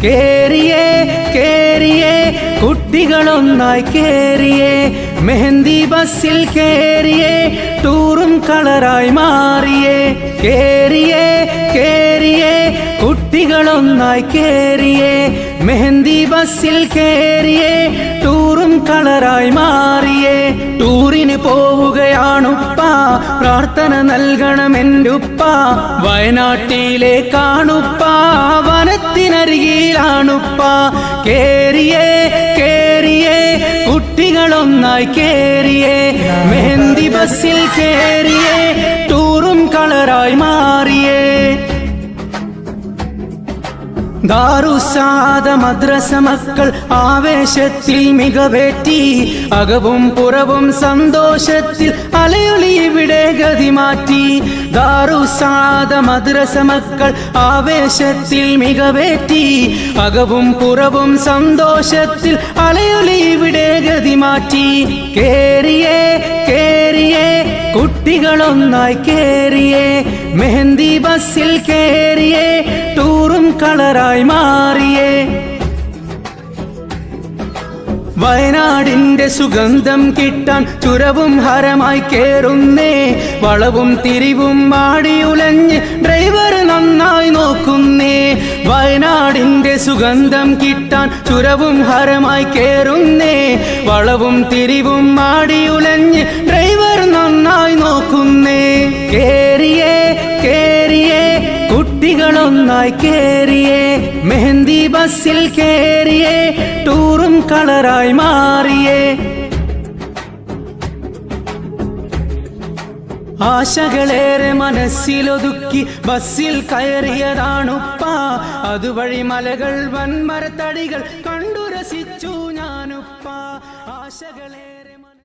കേറിയേ കേറിയേ കുട്ടികളൊന്നായി കേറിയേ മെഹന്തി ബസ്സിൽ കേറിയേ ടൂറും കളറായി മാറിയേ കേറിയേ കേറിയേ കുട്ടികളൊന്നായി കേറിയേ മെഹന്തി ബസ്സിൽ കേറിയേ ടൂറും കളറായി മാറിയേ ടൂറിന് പോവുകയാണുപ്പ പ്രാർത്ഥന നൽകണമെന്റുപ്പ വയനാട്ടിലേക്കാണുപ്പ വനത്തിനരികിലാണുപ്പ കേറിയേ കേറിയേ കുട്ടികളൊന്നായി കേറിയേ മെഹന്തി ബസ്സിൽ കേറിയേ ടൂറും കളറായി മാറിയേ ദാറുസാദ മദ്രസ മക്കൾ ആവേശത്തിൽ മികവേറ്റി അകവും പുറവും സന്തോഷത്തിൽ അലയൊളി ഇവിടെ ഗതി മാറ്റി ദാറുസാദ മദ്രസ മക്കൾ ആവേശത്തിൽ മികവേറ്റി അകവും പുറവും സന്തോഷത്തിൽ അലയൊളി ഇവിടെ ഗതി മാറ്റി കേറിയേ കേറിയേ കുട്ടികളൊന്നായി കേറിയേ മെഹന്തി ബസ്സിൽ കേറിയേ ടൂറും കളറായി മാറിയേ വയനാടിന്റെ സുഗന്ധം കിട്ടാൻ ചുരവും ഹരമായി കേറുന്നേ വളവും തിരിവും മാടിയുലഞ്ഞ് ഡ്രൈവർ നന്നായി നോക്കുന്നേ വയനാടിന്റെ സുഗന്ധം കിട്ടാൻ ചുരവും ഹരമായി കേറുന്നേ വളവും തിരിവും മാടിയുലഞ്ഞ് ഡ്രൈവർ നന്നായി നോക്കുന്നേ കേറിയേ കേറിയേ കുട്ടികളൊന്നായി കേറിയേ മെഹന്തി ബസ്സിൽ കേറിയേ ടൂറും കളറായി മാറിയേ ആശകളേറെ മനസ്സിലൊതുക്കി ബസ്സിൽ കയറിയതാണുപ്പ അതുവഴി മലകൾ വൻമരത്തടികൾ കണ്ടു രസിച്ചു ഞാനുപ്പ ആശകളെ